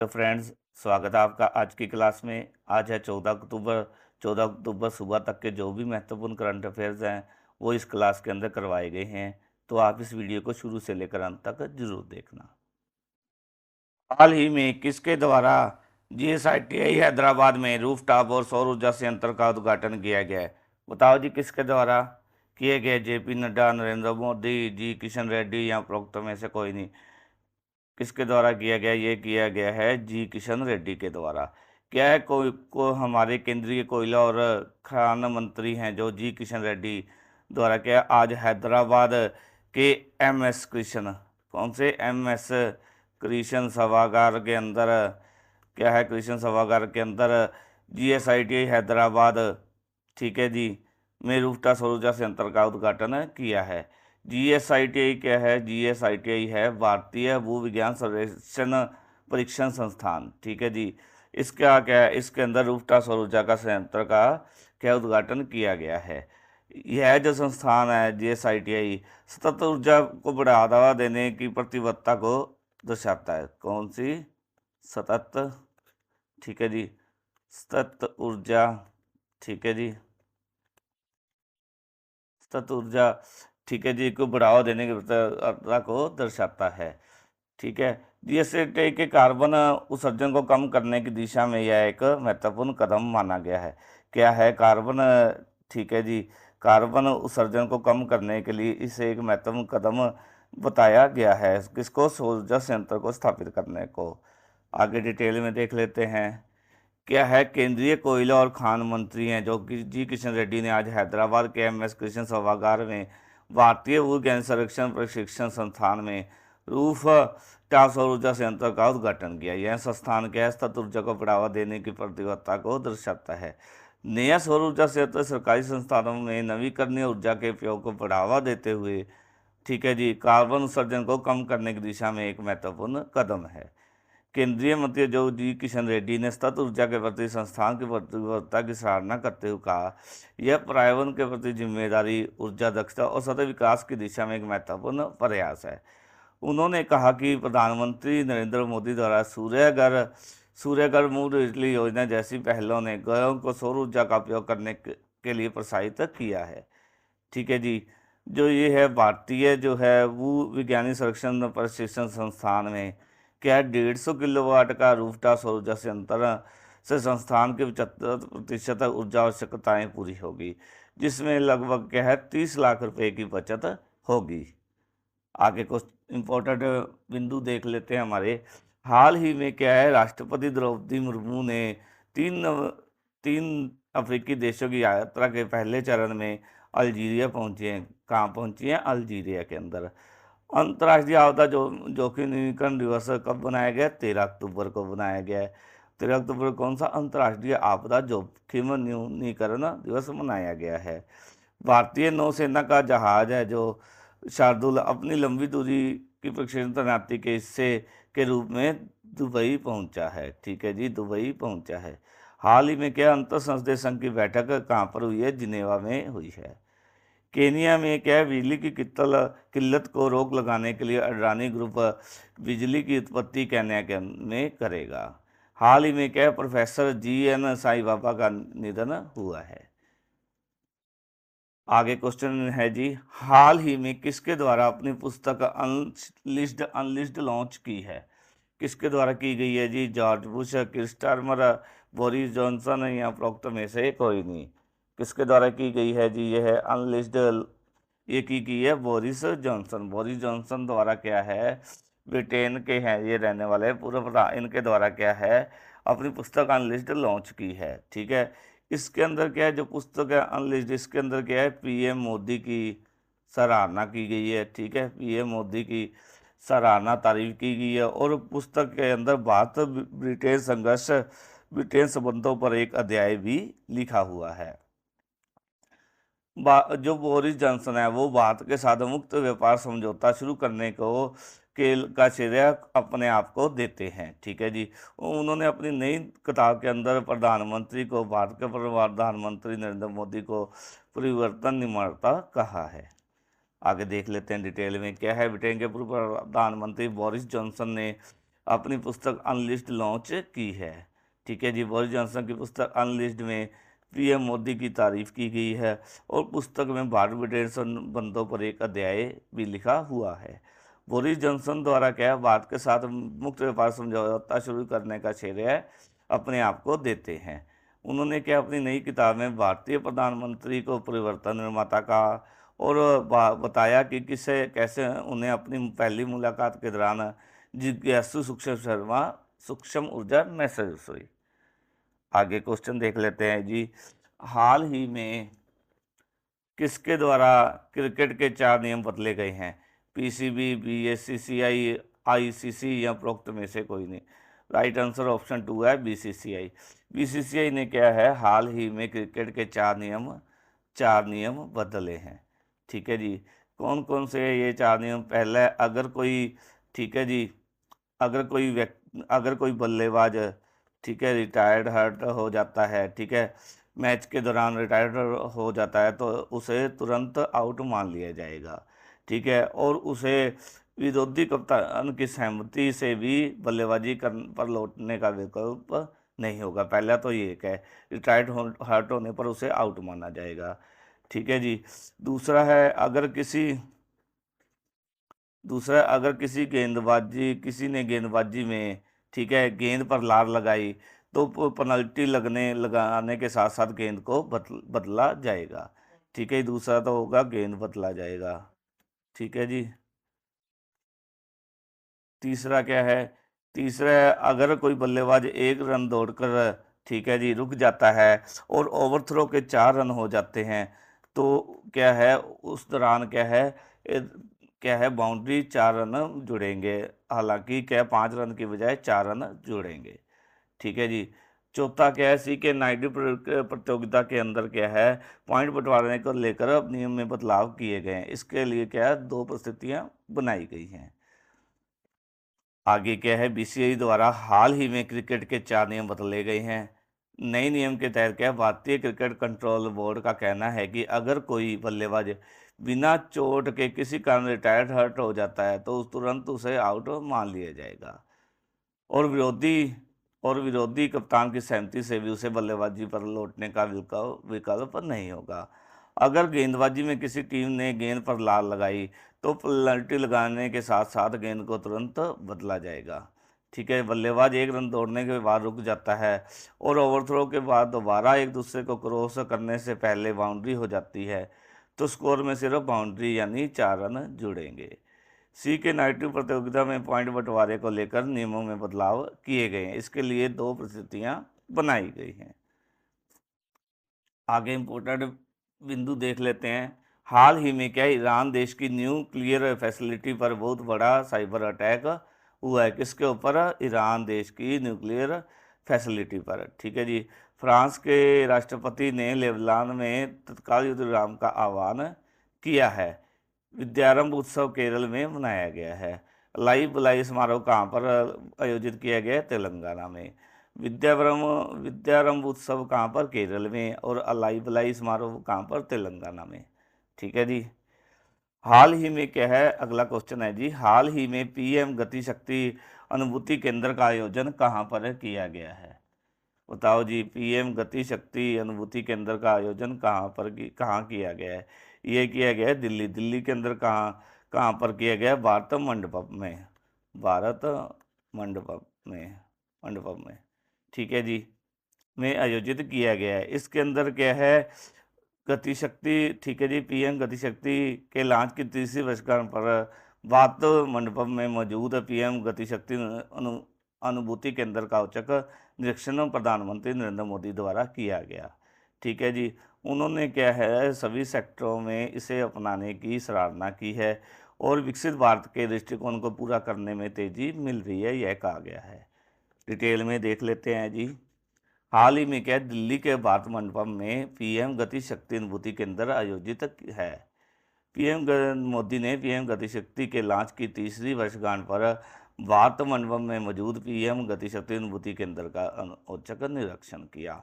तो फ्रेंड्स, स्वागत है आपका आज की क्लास में। आज है 14 अक्टूबर। 14 अक्टूबर सुबह तक के जो भी महत्वपूर्ण करंट अफेयर्स हैं वो इस क्लास के अंदर करवाए गए हैं। तो आप इस वीडियो को शुरू से लेकर अंत तक जरूर देखना। हाल ही में किसके द्वारा जीएसआईटीआई हैदराबाद में रूफटॉप और सौर ऊर्जा संयंत्र का उद्घाटन किया गया है? बताओ जी, किसके द्वारा किए गए? जेपी नड्डा, नरेंद्र मोदी, जी किशन रेड्डी या उपरोक्त में से कोई नहीं? किसके द्वारा किया गया? ये किया गया है जी किशन रेड्डी के द्वारा। क्या है, कोई को हमारे केंद्रीय कोयला और खान मंत्री हैं जो जी किशन रेड्डी द्वारा क्या आज हैदराबाद के एमएस कृष्ण, कौन से एमएस कृष्ण सभागार के अंदर, क्या है, कृष्ण सभागार के अंदर जीएसआईटी हैदराबाद, ठीक है जी, में रूफटॉप सौर ऊर्जा संयंत्र का उद्घाटन किया है। जीएसआईटीआई क्या है? जीएसआईटीआई है भारतीय भू विज्ञान सर्वेक्षण परीक्षण संस्थान, ठीक है जी। इसका क्या है, इसके अंदर रूफटॉप सौर ऊर्जा का संयंत्र का क्या उद्घाटन किया गया है। यह जो संस्थान है जीएसआईटीआई सतत ऊर्जा को बढ़ावा देने की प्रतिबद्धता को दर्शाता है। कौन सी? सतत, ठीक है जी, सतत ऊर्जा, ठीक है जी, सतत ऊर्जा, ठीक है जी, को बढ़ावा देने की प्रतिबद्धता को दर्शाता है, ठीक है। जीएसटी के कार्बन उत्सर्जन को कम करने की दिशा में यह एक महत्वपूर्ण कदम माना गया है। क्या है? कार्बन, ठीक है जी, कार्बन उत्सर्जन को कम करने के लिए इसे एक महत्वपूर्ण कदम बताया गया है। किसको? सौर ऊर्जा संयंत्र को स्थापित करने को। आगे डिटेल में देख लेते हैं। क्या है? केंद्रीय कोयला और खान मंत्री हैं जो कि जी किशन रेड्डी ने आज हैदराबाद के एमएस कृष्ण सभागार में भारतीय भूविज्ञान सर्वेक्षण प्रशिक्षण संस्थान में रूफ टॉप सौर ऊर्जा संयंत्र का उद्घाटन किया। यह संस्थान गैस तत्व ऊर्जा को बढ़ावा देने की प्रतिबद्धता को दर्शाता है। नया सौर ऊर्जा संयंत्र सरकारी संस्थानों में नवीकरणीय ऊर्जा के उपयोग को बढ़ावा देते हुए, ठीक है जी, कार्बन उत्सर्जन को कम करने की दिशा में एक महत्वपूर्ण कदम है। केंद्रीय मंत्री जो जी किशन रेड्डी ने सतत ऊर्जा के प्रति संस्थान की प्रतिबद्धता की सराहना करते हुए कहा, यह पर्यावरण के प्रति जिम्मेदारी, ऊर्जा दक्षता और सतत विकास की दिशा में एक महत्वपूर्ण प्रयास है। उन्होंने कहा कि प्रधानमंत्री नरेंद्र मोदी द्वारा सूर्यघर मुफ्त बिजली योजना जैसी पहलों ने घरों को सौर ऊर्जा का उपयोग करने के लिए प्रोत्साहित किया है, ठीक है जी। जो ये है भारतीय जो है वो विज्ञानी संरक्षण प्रशिक्षण संस्थान में क्या है, 150 किलोवाट का रूफटॉप सौर ऊर्जा संयंत्र से संस्थान की 75% ऊर्जा आवश्यकताएं पूरी होगी, जिसमें लगभग क्या है 30 लाख रुपए की बचत होगी। आगे कुछ इम्पोर्टेंट बिंदु देख लेते हैं हमारे। हाल ही में क्या है, राष्ट्रपति द्रौपदी मुर्मू ने तीन तीन अफ्रीकी देशों की यात्रा के पहले चरण में अल्जीरिया पहुंचे हैं। कहाँ पहुंची हैं? अल्जीरिया के अंदर। अंतर्राष्ट्रीय आपदा जोखिम न्यूनीकरण दिवस कब बनाया गया? 13 अक्टूबर को बनाया गया है। 13 अक्टूबर कौन सा अंतर्राष्ट्रीय आपदा जोखिम न्यूनीकरण दिवस मनाया गया है। भारतीय नौसेना का जहाज है जो शार्दुल अपनी लंबी दूरी की प्रशिक्षण तैनाती के हिस्से के रूप में दुबई पहुंचा है, ठीक है जी, दुबई पहुंचा है। हाल ही में क्या अंतर संसदीय संघ की बैठक कहाँ पर हुई है? जिनेवा में हुई है। केनिया में क्या है, बिजली की किल्लत को रोक लगाने के लिए अडानी ग्रुप बिजली की उत्पत्ति केन्या के में करेगा। हाल ही में क्या है, प्रोफेसर जी.एन. साईं बाबा का निधन हुआ है। आगे क्वेश्चन है जी, हाल ही में किसके द्वारा अपनी पुस्तक अनलिस्टेड लॉन्च की है? किसके द्वारा की गई है जी? जॉर्ज बुश, किर स्टारमर, बोरिस जॉनसन या उपरोक्त में से कोई नहीं? किसके द्वारा की गई है जी? यह है अनलिस्टेड, ये की है बोरिस जॉनसन। बोरिस जॉनसन द्वारा क्या है, ब्रिटेन के हैं ये रहने वाले पूर्व प्रधान, इनके द्वारा क्या है अपनी पुस्तक अनलिस्टेड लॉन्च की है, ठीक है। इसके अंदर क्या है, जो पुस्तक है अनलिस्टेड, इसके अंदर क्या है पीएम मोदी की सराहना की गई है, ठीक है, पीएम मोदी की सराहना तारीफ की गई है। और पुस्तक के अंदर भारत ब्रिटेन संघर्ष, ब्रिटेन संबंधों पर एक अध्याय भी लिखा हुआ है। जो बोरिस जॉनसन है वो भारत के साथ मुक्त व्यापार समझौता शुरू करने को का श्रेय अपने आप को देते हैं, ठीक है जी। उन्होंने अपनी नई किताब के अंदर प्रधानमंत्री को, भारत के प्रधानमंत्री नरेंद्र मोदी को परिवर्तन निर्माता कहा है। आगे देख लेते हैं डिटेल में। क्या है, ब्रिटेन के पूर्व प्रधानमंत्री बोरिस जॉनसन ने अपनी पुस्तक अनलिस्टेड लॉन्च की है। ठीक है जी, बोरिस जॉनसन की पुस्तक अनलिस्टेड में पीएम मोदी की तारीफ की गई है और पुस्तक में भारत ब्रिटेन संबंधों पर एक अध्याय भी लिखा हुआ है। बोरिस जॉनसन द्वारा क्या भारत के साथ मुक्त व्यापार समझौता शुरू करने का श्रेय अपने आप को देते हैं। उन्होंने क्या अपनी नई किताब में भारतीय प्रधानमंत्री को परिवर्तन निर्माता का और बताया कि किसे कैसे उन्हें अपनी पहली मुलाकात के दौरान जिज्ञासु सूक्ष्म ऊर्जा महसूस हुई। आगे क्वेश्चन देख लेते हैं जी। हाल ही में किसके द्वारा क्रिकेट के 4 नियम बदले गए हैं? पीसीबी, बीसीसीआई, आईसीसी या उपरोक्त में से कोई नहीं। राइट आंसर ऑप्शन 2 है बीसीसीआई। बीसीसीआई ने क्या है, हाल ही में क्रिकेट के 4 नियम बदले हैं। ठीक है जी, कौन कौन से ये 4 नियम? पहला, अगर कोई, ठीक है जी, अगर कोई बल्लेबाज, ठीक है, रिटायर्ड हर्ट हो जाता है, ठीक है, मैच के दौरान रिटायर्ड हो जाता है तो उसे तुरंत आउट मान लिया जाएगा। ठीक है, और उसे विरोधी कप्तान की सहमति से भी बल्लेबाजी कर पर लौटने का विकल्प नहीं होगा। पहला तो ये है, रिटायर्ड हर्ट होने पर उसे आउट माना जाएगा। ठीक है जी। दूसरा है, किसी ने गेंदबाजी में, ठीक है, गेंद पर लार लगाई तो पेनल्टी लगाने के साथ साथ गेंद को बदला जाएगा। ठीक है, दूसरा तो होगा गेंद बदला जाएगा। ठीक है जी। तीसरा क्या है? तीसरा है, अगर कोई बल्लेबाज 1 रन दौड़कर, ठीक है जी, रुक जाता है और ओवरथ्रो के 4 रन हो जाते हैं तो क्या है, उस दौरान क्या है, ए- क्या है, बाउंड्री 4 रन जुड़ेंगे। हालांकि क्या 5 रन की बजाय 4 रन जुड़ेंगे। ठीक है जी। चौथा क्या है, सी के नायडू प्रतियोगिता के अंदर क्या है, पॉइंट बंटवारे को लेकर अब नियम में बदलाव किए गए हैं। इसके लिए क्या है, 2 परिस्थितियां बनाई गई हैं। आगे क्या है, बीसीसीआई द्वारा हाल ही में क्रिकेट के 4 नियम बदले गए हैं। नए नियम के तहत क्या है, भारतीय क्रिकेट कंट्रोल बोर्ड का कहना है कि अगर कोई बल्लेबाज बिना चोट के किसी कारण रिटायर्ड हर्ट हो जाता है तो तुरंत उसे आउट मान लिया जाएगा और विरोधी कप्तान की सहमति से भी उसे बल्लेबाजी पर लौटने का विकल्प नहीं होगा। अगर गेंदबाजी में किसी टीम ने गेंद पर लाल लगाई तो पेनल्टी लगाने के साथ साथ गेंद को तुरंत बदला जाएगा। ठीक है, बल्लेबाज 1 रन दौड़ने के बाद रुक जाता है और ओवरथ्रो के बाद दोबारा एक दूसरे को क्रॉस करने से पहले बाउंड्री हो जाती है तो स्कोर में सिर्फ बाउंड्री यानी 4 रन जुड़ेंगे। सी के नाइट्री प्रतियोगिता में पॉइंट बंटवारे को लेकर नियमों में बदलाव किए गए हैं। इसके लिए 2 परिस्थितियां बनाई गई हैं। आगे इम्पोर्टेंट बिंदु देख लेते हैं। हाल ही में क्या ईरान देश की न्यूक्लियर फैसिलिटी पर बहुत बड़ा साइबर अटैक हुआ है? किसके ऊपर? ईरान देश की न्यूक्लियर फैसिलिटी पर। ठीक है जी। फ्रांस के राष्ट्रपति ने लेबनान में तत्काल युद्ध विराम का आह्वान किया है। विद्यारंभ उत्सव केरल में मनाया गया है। लाई बुलाई समारोह कहाँ पर आयोजित किया गया है? तेलंगाना में। विद्यारंभ उत्सव कहाँ पर? केरल में। और अलाई बुलाई समारोह कहाँ पर? तेलंगाना में। ठीक है जी। हाल ही में क्या है, अगला क्वेश्चन है जी, हाल ही में पीएम गति शक्ति अनुभूति केंद्र का आयोजन कहाँ पर किया गया है? बताओ जी, पीएम गति शक्ति अनुभूति केंद्र का आयोजन कहाँ किया गया है? ये किया गया है दिल्ली के अंदर। कहाँ कहाँ पर किया गया है? भारत मंडपम में। ठीक है जी, में आयोजित किया गया है। इसके अंदर क्या है, गति शक्ति, ठीक है जी, पीएम गति शक्ति के लॉन्च की 30वीं वर्षगांठ पर भारत मंडपम में मौजूद पीएम गति शक्ति अनुभूति केंद्र का औचक निरीक्षण प्रधानमंत्री नरेंद्र मोदी द्वारा किया गया। ठीक है जी। उन्होंने क्या है, सभी सेक्टरों में इसे अपनाने की सराहना की है और विकसित भारत के दृष्टिकोण को पूरा करने में तेजी मिल रही है, यह कहा गया है। डिटेल में देख लेते हैं जी। हाल ही में क्या है, दिल्ली के भारत मंडपम में पीएम गति शक्ति अनुभूति केंद्र आयोजित है। मोदी ने पीएम गति शक्ति के लॉन्च की 30वीं वर्षगांठ पर भारत मंडपम में मौजूद पीएम गति शक्ति अनुभूति केंद्र का औचक निरीक्षण किया।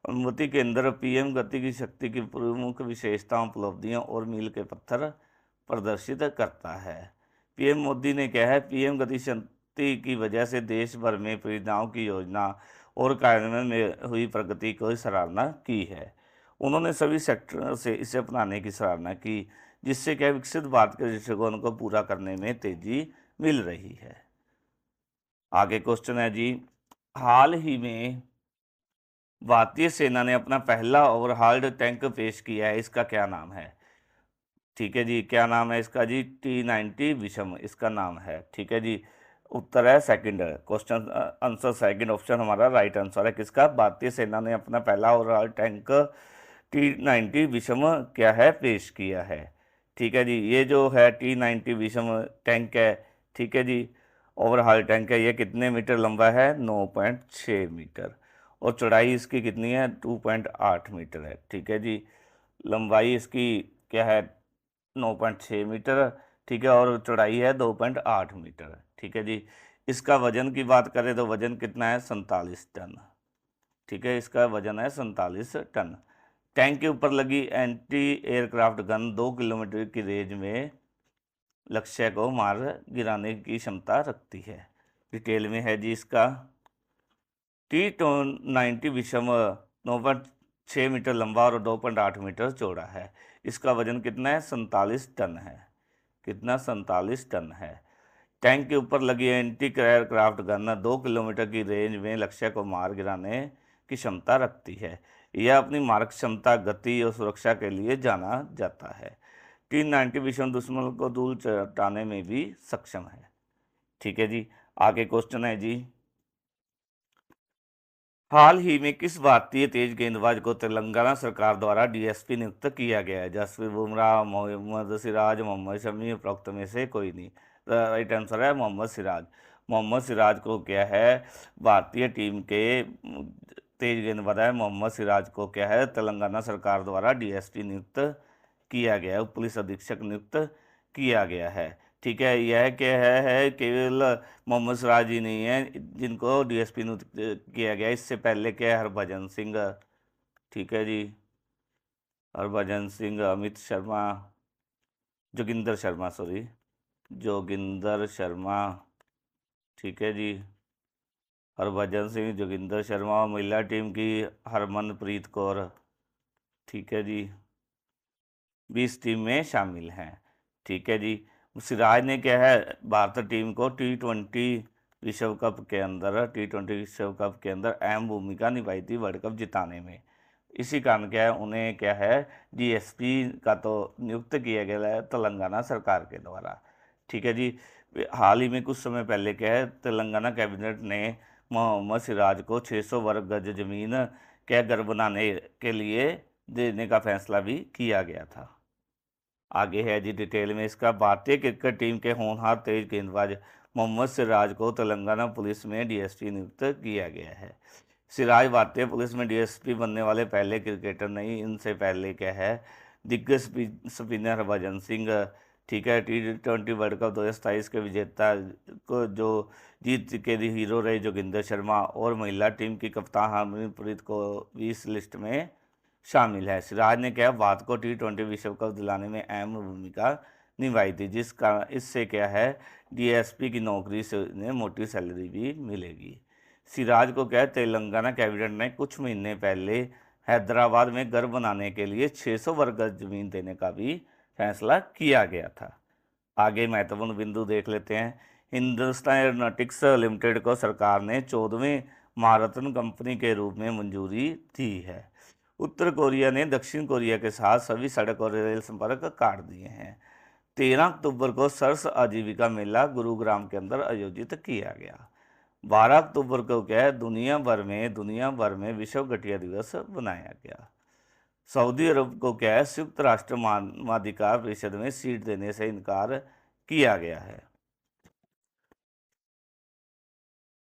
अनुभूति केंद्र पीएम गति की शक्ति की प्रमुख विशेषताओं, उपलब्धियों और मील के पत्थर प्रदर्शित करता है। पीएम मोदी ने क्या है, पीएम गति शक्ति की वजह से देश भर में परियोजनाओं की योजना और कार्यान्वयन में हुई प्रगति को सराहना की है। उन्होंने सभी सेक्टरों से इसे अपनाने की सराहना की, जिससे क्या विकसित भारत के दृष्टिकोण को पूरा करने में तेजी मिल रही है। आगे क्वेश्चन है जी, हाल ही में भारतीय सेना ने अपना पहला ओवरहाल्ड टैंक पेश किया है, इसका क्या नाम है? ठीक है जी, क्या नाम है इसका जी? T90 विषम इसका नाम है। ठीक है जी, उत्तर है second, question answer second option हमारा राइट आंसर है। किसका? भारतीय सेना ने अपना पहला ओवरऑल टैंक T90 विषम क्या है पेश किया है। ठीक है जी, ये जो है T90 विषम टैंक है, ठीक है जी, ओवरऑल टैंक है, ये कितने मीटर लंबा है? 9.6 मीटर, और चौड़ाई इसकी कितनी है? 2.8 मीटर है। ठीक है जी, लंबाई इसकी क्या है? 9.6 मीटर, ठीक है, और चौड़ाई है 2.8 मीटर। ठीक है जी, इसका वजन की बात करें तो वजन कितना है? 47 टन। ठीक है, इसका वजन है 47 टन। टैंक के ऊपर लगी एंटी एयरक्राफ्ट गन 2 किलोमीटर की रेंज में लक्ष्य को मार गिराने की क्षमता रखती है। डिटेल में है जी इसका। T90 विषम 9.6 मीटर लंबा और 2.8 मीटर चौड़ा है। इसका वजन कितना है? 47 टन है। कितना? 47 टन है। टैंक के ऊपर लगी एंटी एयरक्राफ्ट गन 2 किलोमीटर की रेंज में लक्ष्य को मार गिराने की क्षमता रखती है। यह अपनी मारक क्षमता, गति और सुरक्षा के लिए जाना जाता है। T90 विषम दुश्मन को दूर चटाने में भी सक्षम है। ठीक है जी, आगे क्वेश्चन है जी, हाल ही में किस भारतीय तेज गेंदबाज को तेलंगाना सरकार द्वारा डीएसपी नियुक्त किया गया है? जसप्रीत बुमराह, मोहम्मद सिराज, मोहम्मद शमी, उपरोक्त में से कोई नहीं। राइट आंसर है मोहम्मद सिराज। मोहम्मद सिराज को क्या है, भारतीय टीम के तेज गेंदबाज है मोहम्मद सिराज को क्या है, तेलंगाना सरकार द्वारा डीएसपी नियुक्त किया गया है, पुलिस अधीक्षक नियुक्त किया गया है। ठीक है, यह क्या है केवल मोहम्मद सिराज ही नहीं है जिनको डीएसपी नियुक्त किया गया। इससे पहले क्या है, हरभजन सिंह, ठीक है जी, हरभजन सिंह, अमित शर्मा, जोगिंदर शर्मा, सॉरी, जोगिंदर शर्मा, ठीक है जी, हरभजन सिंह, जोगिंदर शर्मा, और महिला टीम की हरमनप्रीत कौर, ठीक है जी, 20 टीम में शामिल हैं। ठीक है जी, सिराज ने क्या है, भारत टीम को T20 विश्व कप के अंदर अहम भूमिका निभाई थी वर्ल्ड कप जिताने में। इसी कारण क्या है, उन्हें क्या है डीएसपी का तो नियुक्त किया गया है तेलंगाना सरकार के द्वारा। ठीक है जी, हाल ही में कुछ समय पहले क्या है, तेलंगाना कैबिनेट ने मोहम्मद सिराज को 600 वर्ग गज जमीन क्या घर बनाने के लिए देने का फैसला भी किया गया था। आगे है जी डिटेल में इसका। भारतीय क्रिकेट टीम के होनहार तेज गेंदबाज मोहम्मद सिराज को तेलंगाना पुलिस में डीएसपी नियुक्त किया गया है। सिराज भारतीय पुलिस में डीएसपी बनने वाले पहले क्रिकेटर नहीं। इनसे पहले क्या है, दिग्गज स्पिनर हरभजन सिंह, ठीक है, T20 वर्ल्ड कप 2027 के विजेता को जो जीत के हीरो रहे जोगिंदर शर्मा, और महिला टीम की कप्तान हरमनप्रीत को भी इस लिस्ट में शामिल है। सिराज ने क्या, भारत को T20 विश्व कप दिलाने में अहम भूमिका निभाई थी, जिस कारण इससे क्या है डीएसपी की नौकरी से उन्हें मोटी सैलरी भी मिलेगी। सिराज को क्या है, तेलंगाना कैबिनेट ने कुछ महीने पहले हैदराबाद में घर बनाने के लिए 600 वर्ग गज जमीन देने का भी फैसला किया गया था। आगे महत्वपूर्ण बिंदु देख लेते हैं। हिंदुस्तान एरोनॉटिक्स लिमिटेड को सरकार ने 14वें महारत्न कंपनी के रूप में मंजूरी दी है। उत्तर कोरिया ने दक्षिण कोरिया के साथ सभी सड़क और रेल संपर्क काट दिए हैं। 13 अक्टूबर को सरस आजीविका मेला गुरुग्राम के अंदर आयोजित किया गया। 12 अक्टूबर को क्या है, दुनिया भर में विश्व गठिया दिवस बनाया गया। सऊदी अरब को क्या है, संयुक्त राष्ट्र मानवाधिकार परिषद में सीट देने से इनकार किया गया है।